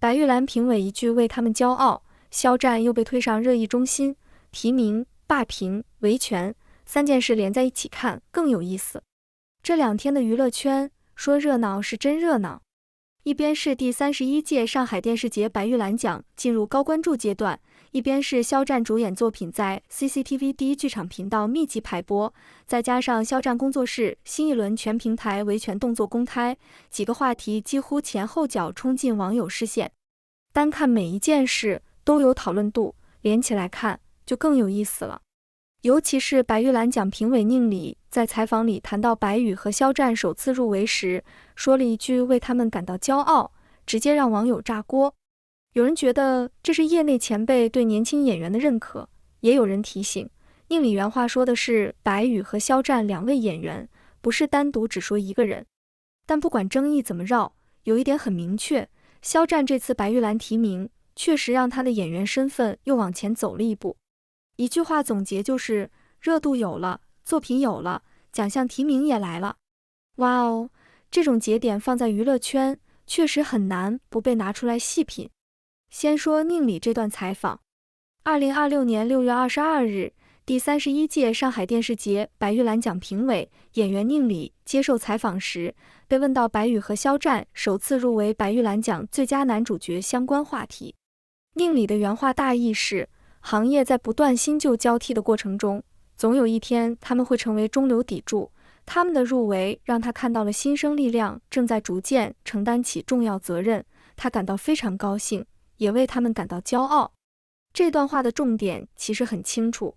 白玉蘭評委一句為他們驕傲，肖戰又被推上熱議中心，提名、霸屏、維權3件事連在一起看更有意思。這2天的娛樂圈說熱鬧是真熱鬧，一邊是第31屆上海電視節白玉蘭獎進入高關注階段，一邊是肖戰主演作品在 CCTV 第一劇場頻道密集排播，再加上肖戰工作室新一輪全平台維權動作公開，幾個話題幾乎前後腳衝進網友視線。單看每一件事都有討論度，連起來看就更有意思了。尤其是白玉蘭獎評委寧理在採訪裡談到白宇和肖戰首次入圍時，說了一句為他們感到驕傲，直接讓網友炸鍋。有人覺得這是業內前輩對年輕演員的認可，也有人提醒，寧理原話說的是白宇和肖戰2位演員，不是單獨只說一個人。但不管爭議怎麼繞，有一點很明確，肖戰這次白玉蘭提名確實讓他的演員身份又往前走了一步。一句話總結就是熱度有了，作品有了，獎項提名也來了。哇哦，這種節點放在娛樂圈確實很難不被拿出來細品。先說寧理這段採訪。2026年6月22日，第31屆上海電視節白玉蘭獎評委、演員寧理接受採訪時，被問到白宇和肖戰首次入圍白玉蘭獎最佳男主角相關話題。寧理的原話大意是，行業在不斷新舊交替的過程中，總有一天他們會成為中流砥柱。他們的入圍讓他看到了新生力量正在逐漸承擔起重要責任，他感到非常高興，也為他們感到驕傲。這段話的重點其實很清楚。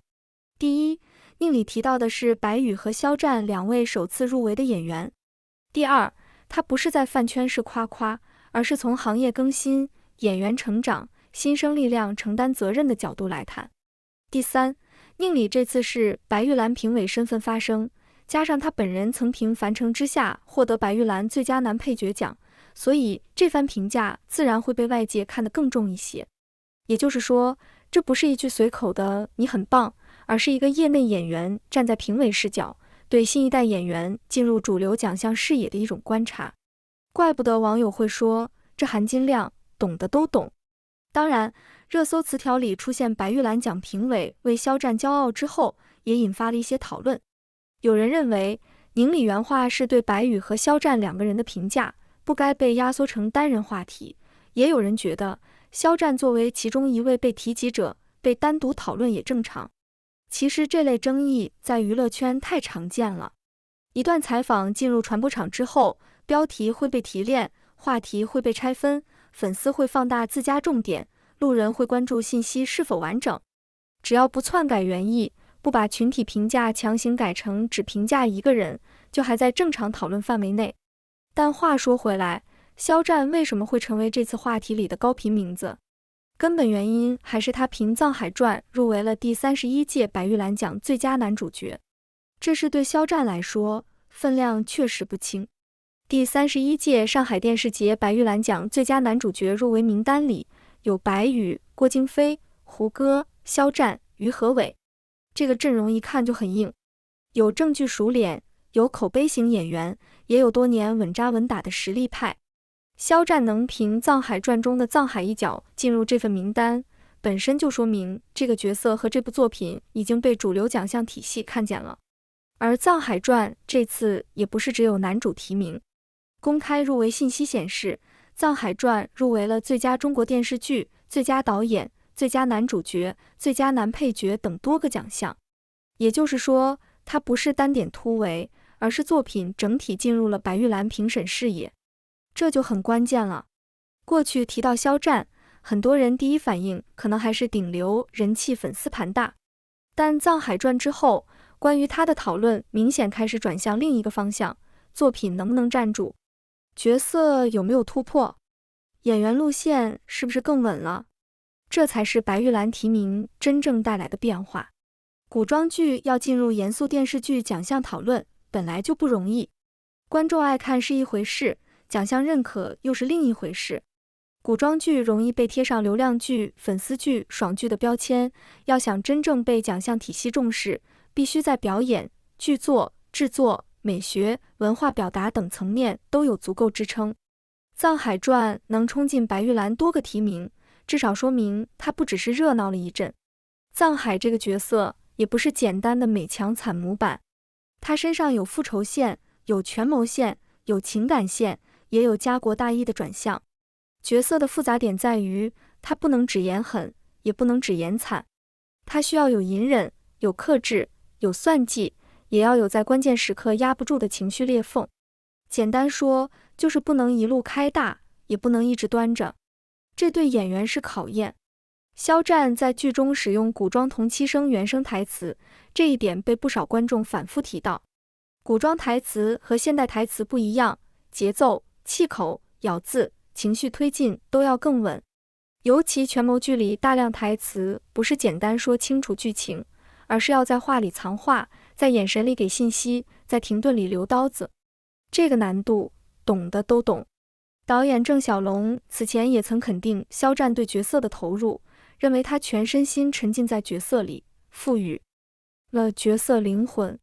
第一，寧理提到的是白宇和肖戰2位首次入圍的演員。第二，他不是在飯圈式誇誇，而是從行業更新、演員成長、新生力量承擔責任的角度來談。第三，寧理這次是白玉蘭評委身份發聲，加上他本人曾憑《凡城之下》獲得白玉蘭最佳男配角獎，所以這番評價自然會被外界看得更重一些。也就是說，這不是一句隨口的你很棒，而是一個業內演員站在評委視角，對新一代演員進入主流獎項視野的一種觀察。怪不得網友會說，這含金量，懂的都懂。當然，熱搜詞條裡出現白玉蘭獎評委為肖戰驕傲之後，也引發了一些討論。有人認為，寧理原話是對白宇和肖戰2個人的評價，不該被壓縮成單人話題。也有人覺得，肖戰作為其中一位被提及者，被單獨討論也正常。其實這類爭議在娛樂圈太常見了。一段採訪進入傳播場之後，標題會被提煉，話題會被拆分，粉絲會放大自家重點，路人會關注信息是否完整。只要不篡改原意，不把群體評價強行改成只評價一個人，就還在正常討論範圍內。但話說回來，肖戰為什麼會成為這次話題裡的高頻名字？根本原因還是他憑《藏海傳》入圍了第31屆白玉蘭獎最佳男主角，這是對肖戰來說分量確實不輕。第31屆上海電視節白玉蘭獎最佳男主角入圍名單裡有白宇、郭京飛、胡歌、肖戰、於和偉，這個陣容一看就很硬，有證據熟臉，有口碑型演員，也有多年穩紮穩打的實力派。肖戰能憑《藏海傳》中的藏海一角進入這份名單，本身就說明這個角色和這部作品已經被主流獎項體系看見了。而《藏海傳》這次也不是只有男主提名，公開入圍信息顯示，《藏海傳》入圍了最佳中國電視劇、最佳導演、最佳男主角、最佳男配角等多個獎項。也就是說，它不是單點突圍，而是作品整體進入了白玉蘭評審視野。這就很關鍵了。過去提到肖戰，很多人第一反應可能還是頂流人氣粉絲盤大，但《藏海傳》之後，關於他的討論明顯開始轉向另一個方向：作品能不能站住，角色有沒有突破，演員路線是不是更穩了？這才是白玉蘭提名真正帶來的變化。古裝劇要進入嚴肅電視劇獎項討論，本來就不容易，觀眾愛看是一回事，獎項認可又是另一回事。古裝劇容易被貼上流量劇、粉絲劇、爽劇的標籤，要想真正被獎項體系重視，必須在表演、劇作、製作、美學、文化表達等層面都有足夠支撐。藏海傳》能衝進白玉蘭多個提名，至少說明它不只是熱鬧了一陣。藏海這個角色也不是簡單的美強慘模板，他身上有復仇線，有權謀線，有情感線，也有家國大義的轉向。角色的複雜點在於，他不能只演狠，也不能只演慘，他需要有隱忍，有克制，有算計，也要有在關鍵時刻壓不住的情緒裂縫。簡單說，就是不能一路開大，也不能一直端着。這對演員是考驗。肖戰在劇中使用古裝同期聲原聲台詞，這一點被不少觀眾反覆提到。古裝台詞和現代台詞不一樣，節奏、氣口、咬字、情緒推進都要更穩。尤其權謀劇裡大量台詞不是簡單說清楚劇情，而是要在話裡藏話，在眼神裡給信息，在停頓裡留刀子。這個難度，懂的都懂。導演鄭曉龍此前也曾肯定肖戰對角色的投入，認為他全身心沉浸在角色裡，賦予了角色靈魂。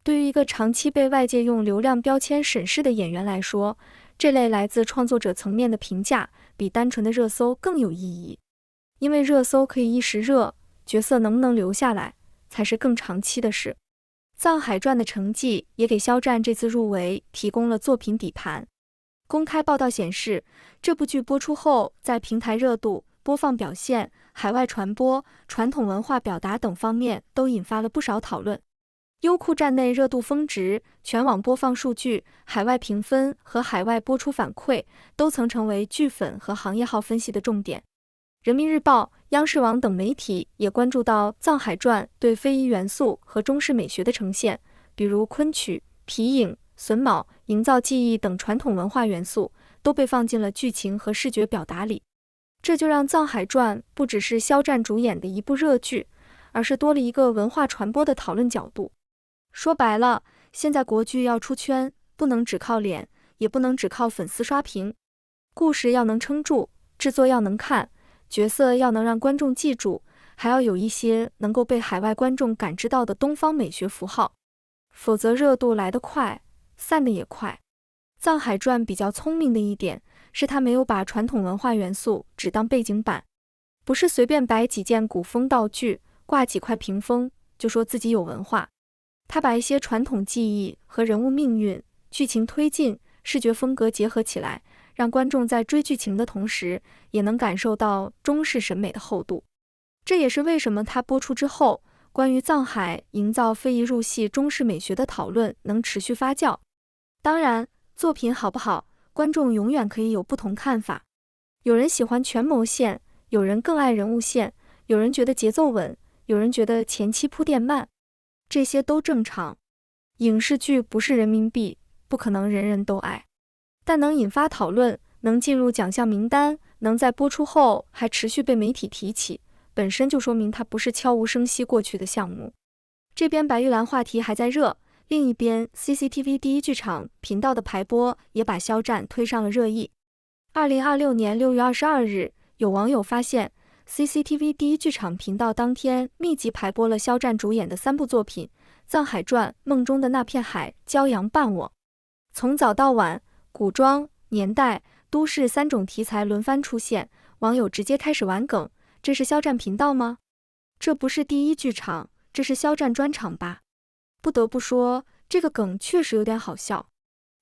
對於一個長期被外界用流量標籤審視的演員來說，這類來自創作者層面的評價比單純的熱搜更有意義。因為熱搜可以一時熱，角色能不能留下來才是更長期的事。藏海傳的成績也給肖戰這次入圍提供了作品底盤。公開報道顯示，這部劇播出後，在平台熱度、播放表現、海外傳播、傳統文化表達等方面都引發了不少討論。優酷站內熱度峰值、全網播放數據、海外評分和海外播出反饋都曾成為劇粉和行業號分析的重點。人民日報、央視網等媒體也關注到藏海傳對非遺元素和中式美學的呈現，比如昆曲、皮影、榫卯、營造技藝等傳統文化元素都被放進了劇情和視覺表達裡。這就讓藏海傳不只是肖戰主演的一部熱劇，而是多了一個文化傳播的討論角度。說白了，現在國劇要出圈，不能只靠臉，也不能只靠粉絲刷屏，故事要能撐住，制作要能看，角色要能讓觀眾記住，還要有一些能夠被海外觀眾感知到的東方美學符號，否則熱度來得快，散得也快。藏海傳比較聰明的一點是，他沒有把傳統文化元素只當背景板，不是隨便擺幾件古風道具，掛幾塊屏風就說自己有文化。他把一些傳統技藝和人物命運、劇情推進、視覺風格結合起來，讓觀眾在追劇情的同時，也能感受到中式審美的厚度。這也是為什麼他播出之後，關於藏海營造非遺入戲中式美學的討論能持續發酵。當然，作品好不好，觀眾永遠可以有不同看法。有人喜歡權謀線，有人更愛人物線，有人覺得節奏穩，有人覺得前期鋪墊慢。這些都正常。影視劇不是人民幣，不可能人人都愛，但能引發討論，能進入獎項名單，能在播出後還持續被媒體提起，本身就說明它不是悄無聲息過去的項目。這邊白玉蘭話題還在熱，另一邊 CCTV 第一劇場頻道的排播也把肖戰推上了熱議。2026年6月22日，有網友發現CCTV 第一劇場頻道當天密集排播了肖戰主演的3部作品《藏海傳》、《夢中的那片海》、《驕陽伴我》。從早到晚，古裝、年代、都市3種題材輪番出現，網友直接開始玩梗：這是肖戰頻道嗎？這不是第一劇場，這是肖戰專場吧？不得不說，這個梗確實有點好笑。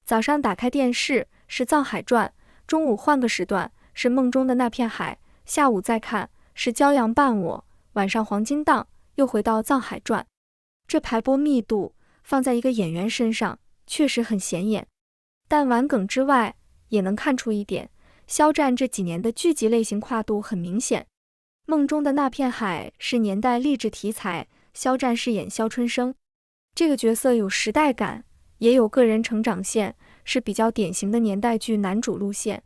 早上打開電視是《藏海傳》，中午換個時段是《夢中的那片海》，下午再看是《驕陽伴我》，晚上黃金檔又回到《藏海傳》。這排播密度放在一個演員身上確實很顯眼，但玩梗之外也能看出一點，肖戰這幾年的劇集類型跨度很明顯。夢中的那片海是年代勵志題材，肖戰飾演肖春生，這個角色有時代感，也有個人成長線，是比較典型的年代劇男主路線。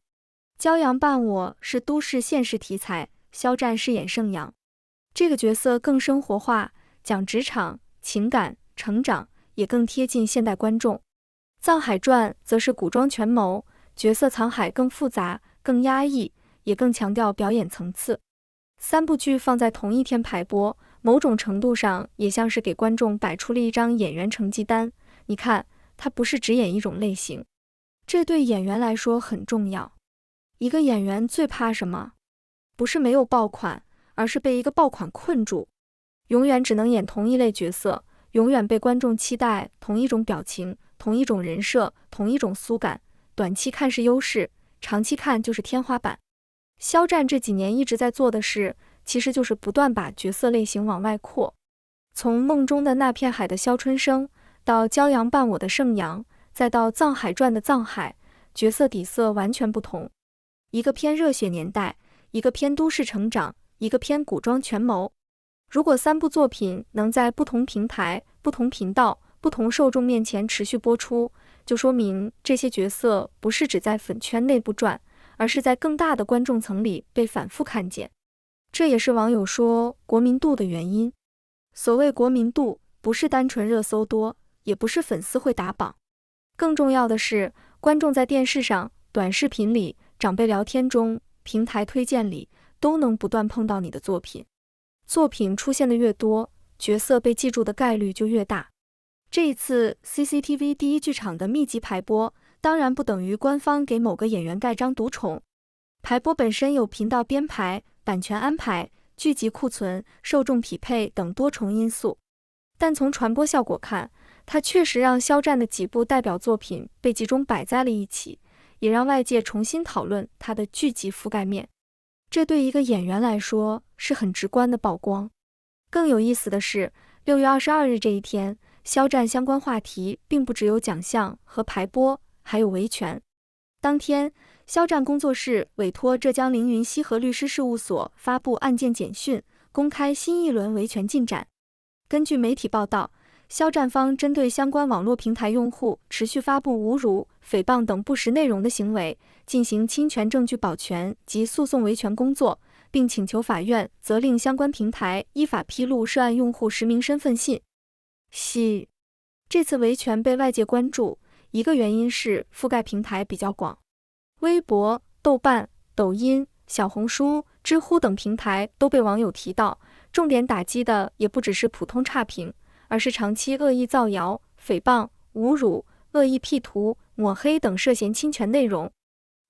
驕陽伴我是都市現實題材，肖戰飾演盛陽，這個角色更生活化，講職場、情感、成長，也更貼近現代觀眾。藏海傳則是古裝權謀，角色藏海更複雜、更壓抑，也更強調表演層次。3部劇放在同一天排播，某種程度上也像是給觀眾擺出了一張演員成績單。你看，他不是只演一種類型，這對演員來說很重要。一個演員最怕什麼？不是沒有爆款，而是被一個爆款困住，永遠只能演同一類角色，永遠被觀眾期待同一種表情、同一種人設、同一種酥感。短期看是優勢，長期看就是天花板。肖戰這幾年一直在做的事，其實就是不斷把角色類型往外擴。從夢中的那片海的蕭春生，到驕陽伴我的盛陽，再到藏海傳的藏海，角色底色完全不同。一個偏熱血年代，一個偏都市成長，一個偏古裝權謀。如果3部作品能在不同平台、不同頻道、不同受眾面前持續播出，就說明這些角色不是只在粉圈內部轉，而是在更大的觀眾層裡被反覆看見。這也是網友說國民度的原因。所謂國民度，不是單純熱搜多，也不是粉絲會打榜，更重要的是，觀眾在電視上、短視頻裡、長輩聊天中、平台推薦裡，都能不斷碰到你的作品。作品出現的越多，角色被記住的概率就越大。這一次 CCTV 第一劇場的密集排播，當然不等於官方給某個演員蓋章獨寵。排播本身有頻道編排、版權安排、劇集庫存、受眾匹配等多重因素，但從傳播效果看，它確實讓肖戰的幾部代表作品被集中擺在了一起，也讓外界重新討論他的劇集覆蓋面。這對一個演員來說是很直觀的曝光。更有意思的是，6月22日這一天，肖戰相關話題並不只有獎項和排播，還有維權。當天，肖戰工作室委託浙江凌雲熙和律師事務所發布案件簡訊，公開新一輪維權進展。根據媒體報道，肖戰方針對相關網絡平台用戶持續發布侮辱、誹謗等不實內容的行為，進行侵權證據保全及訴訟維權工作，並請求法院責令相關平台依法披露涉案用戶實名身份信息。這次維權被外界關注，一個原因是覆蓋平台比較廣，微博、豆瓣、抖音、小紅書、知乎等平台都被網友提到，重點打擊的也不只是普通差評，而是長期惡意造謠、誹謗、侮辱、惡意 P 圖、抹黑等涉嫌侵權內容。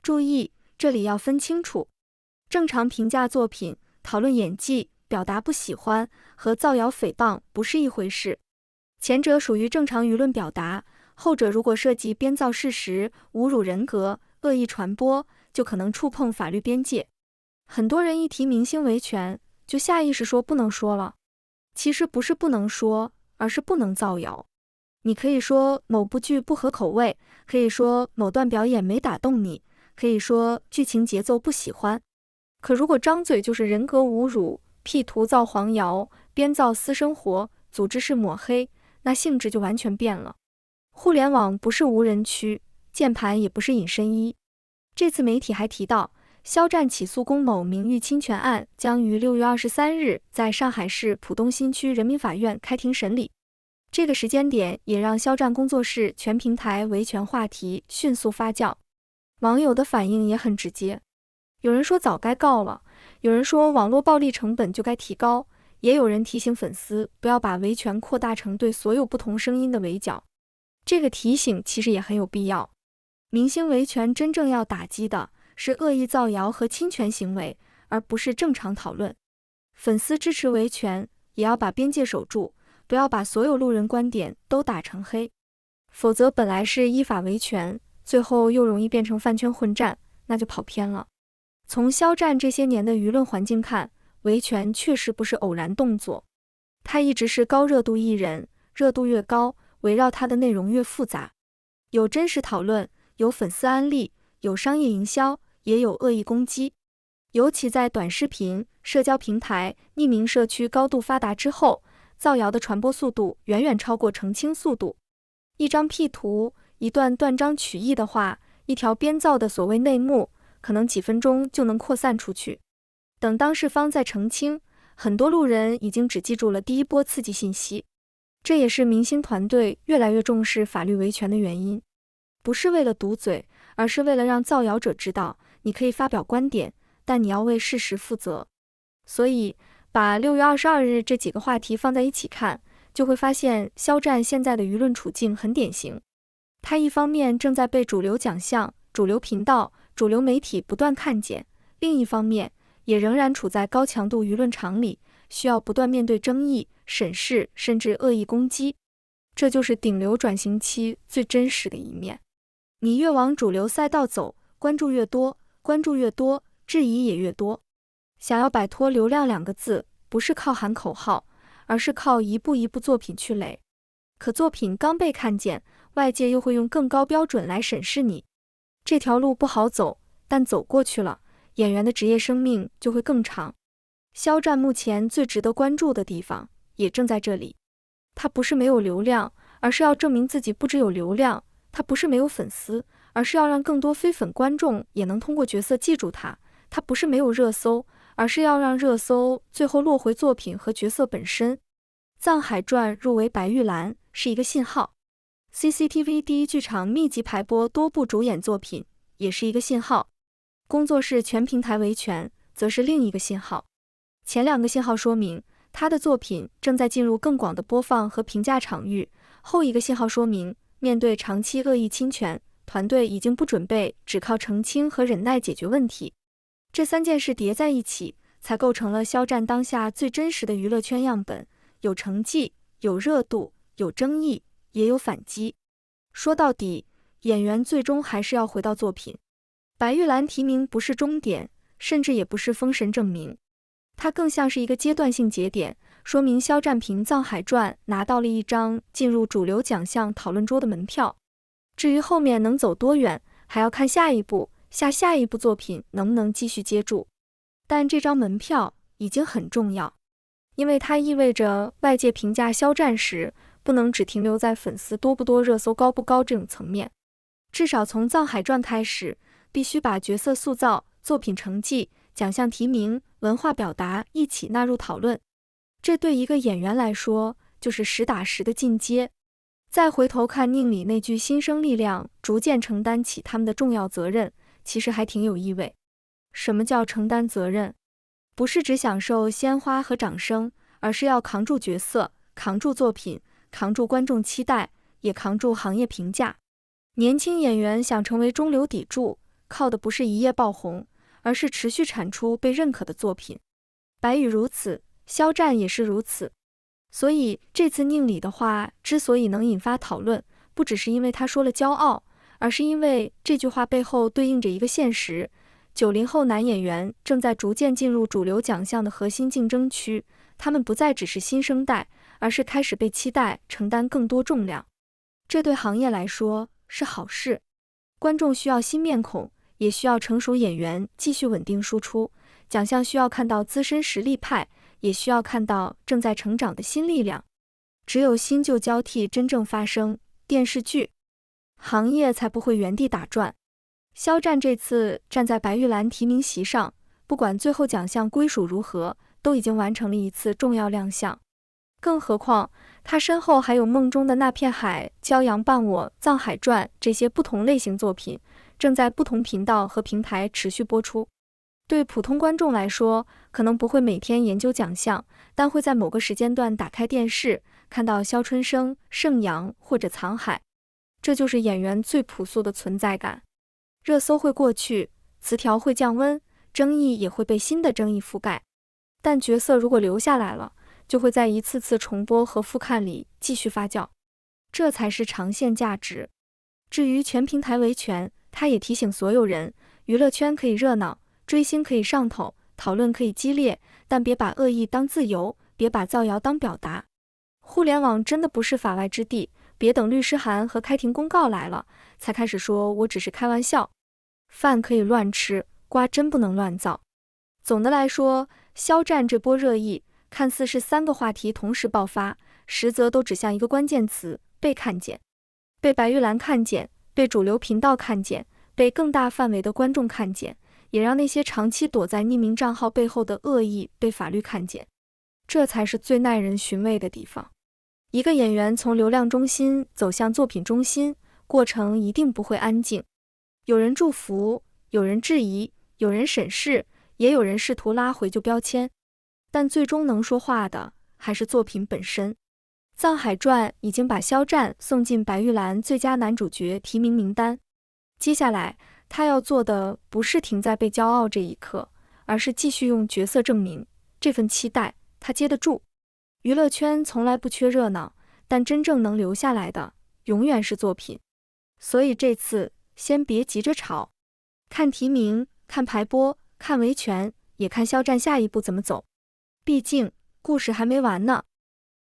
注意，這裡要分清楚，正常評價作品、討論演技、表達不喜歡和造謠誹謗不是一回事。前者屬於正常輿論表達，後者如果涉及編造事實、侮辱人格、惡意傳播，就可能觸碰法律邊界。很多人一提明星維權，就下意識說不能說了。其實不是不能說，而是不能造謠。你可以說某部劇不合口味，可以說某段表演沒打動你，可以說劇情節奏不喜歡。可如果張嘴就是人格侮辱、P 圖造黃謠、編造私生活、組織式抹黑，那性質就完全變了。互聯網不是無人區，鍵盤也不是隱身衣。這次媒體還提到，肖戰起訴龔某名譽侵權案將於6月23日在上海市浦東新區人民法院開庭審理。這個時間點也讓肖戰工作室全平台維權話題迅速發酵，網友的反應也很直接。有人說早該告了，有人說網絡暴力成本就該提高，也有人提醒粉絲不要把維權擴大成對所有不同聲音的圍剿。這個提醒其實也很有必要。明星維權真正要打擊的是惡意造謠和侵權行為，而不是正常討論。粉絲支持維權，也要把邊界守住，不要把所有路人觀點都打成黑，否則本來是依法維權，最後又容易變成飯圈混戰，那就跑偏了。從肖戰這些年的輿論環境看，維權確實不是偶然動作，他一直是高熱度藝人，熱度越高，圍繞他的內容越複雜，有真實討論，有粉絲安利，有商業營銷，也有惡意攻擊。尤其在短視頻、社交平台、匿名社區高度發達之後，造謠的傳播速度遠遠超過澄清速度。一張 P 圖，一段斷章取義的話，一條編造的所謂內幕，可能幾分鐘就能擴散出去。等當事方再澄清，很多路人已經只記住了第一波刺激信息。這也是明星團隊越來越重視法律維權的原因，不是為了堵嘴，而是為了讓造謠者知道，你可以發表觀點，但你要為事實負責。所以，把6月22日這幾個話題放在一起看，就會發現肖戰現在的輿論處境很典型。他一方面正在被主流獎項、主流頻道、主流媒體不斷看見，另一方面也仍然處在高強度輿論場裡，需要不斷面對爭議、審視甚至惡意攻擊。這就是頂流轉型期最真實的一面。你越往主流賽道走，關注越多，質疑也越多。想要擺脫流量2個字，不是靠喊口號，而是靠一步一步作品去壘。可作品剛被看見，外界又會用更高標準來審視你。這條路不好走，但走過去了，演員的職業生命就會更長。肖戰目前最值得關注的地方，也正在這裡。他不是沒有流量，而是要證明自己不只有流量；他不是沒有粉絲，而是要讓更多非粉觀眾也能通過角色記住他；他不是沒有熱搜，而是要讓熱搜最後落回作品和角色本身。《藏海傳》入圍白玉蘭是一個信號， CCTV 第一劇場密集排播多部主演作品也是一個信號，工作室全平台維權則是另一個信號。前2個信號說明他的作品正在進入更廣的播放和評價場域，後一個信號說明面對長期惡意侵權，團隊已經不準備只靠澄清和忍耐解決問題。這3件事疊在一起，才構成了肖戰當下最真實的娛樂圈樣本，有成績，有熱度，有爭議，也有反擊。說到底，演員最終還是要回到作品。白玉蘭提名不是終點，甚至也不是封神證明，它更像是一個階段性節點，說明肖戰憑《藏海傳》拿到了一張進入主流獎項討論桌的門票。至於後面能走多遠，還要看下一部作品能不能繼續接住。但這張門票已經很重要，因為它意味着外界評價肖戰時，不能只停留在粉絲多不多、熱搜高不高這種層面。至少從《藏海傳》開始，必須把角色塑造、作品成績、獎項提名、文化表達一起納入討論。這對一個演員來說，就是實打實的進階。再回頭看寧理那句新生力量逐漸承擔起他們的重要責任，其實還挺有意味。什麼叫承擔責任？不是只享受鮮花和掌聲，而是要扛住角色，扛住作品，扛住觀眾期待，也扛住行業評價。年輕演員想成為中流砥柱，靠的不是一夜爆紅，而是持續產出被認可的作品。白宇如此，肖戰也是如此。所以這次寧理的話之所以能引發討論，不只是因為他說了驕傲，而是因為這句話背後對應着一個現實：90後男演員正在逐漸進入主流獎項的核心競爭區，他們不再只是新生代，而是開始被期待承擔更多重量。這對行業來說是好事，觀眾需要新面孔，也需要成熟演員繼續穩定輸出，獎項需要看到資深實力派，也需要看到正在成長的新力量。只有新舊交替真正發生，電視劇行業才不會原地打轉。肖戰這次站在白玉蘭提名席上，不管最後獎項歸屬如何，都已經完成了一次重要亮相。更何況他身後還有夢中的那片海、驕陽伴我、藏海傳這些不同類型作品，正在不同頻道和平台持續播出。對普通觀眾來說，可能不會每天研究獎項，但會在某個時間段打開電視，看到肖春生、盛陽或者藏海。這就是演員最樸素的存在感。熱搜會過去，詞條會降溫，爭議也會被新的爭議覆蓋。但角色如果留下來了，就會在一次次重播和復看裡繼續發酵，這才是長線價值。至於全平台維權，他也提醒所有人，娛樂圈可以熱鬧，追星可以上頭，討論可以激烈，但別把惡意當自由，別把造謠當表達。互聯網真的不是法外之地，別等律師函和開庭公告來了，才開始說我只是開玩笑。飯可以亂吃，瓜真不能亂造。總的來說，肖戰這波熱議看似是3個話題同時爆發，實則都指向一個關鍵詞：被看見。被白玉蘭看見，被主流頻道看見，被更大範圍的觀眾看見，也讓那些長期躲在匿名賬號背後的惡意被法律看見。這才是最耐人尋味的地方。一個演員從流量中心走向作品中心，過程一定不會安靜。有人祝福，有人質疑，有人審視，也有人試圖拉回舊標籤。但最終能說話的還是作品本身。《藏海傳》已經把肖戰送進白玉蘭最佳男主角提名名單，接下來他要做的不是停在被驕傲這一刻，而是繼續用角色證明這份期待他接得住。娛樂圈從來不缺熱鬧，但真正能留下來的永遠是作品。所以這次先別急着炒，看提名，看排播，看維權，也看肖戰下一步怎麼走。畢竟故事還沒完呢。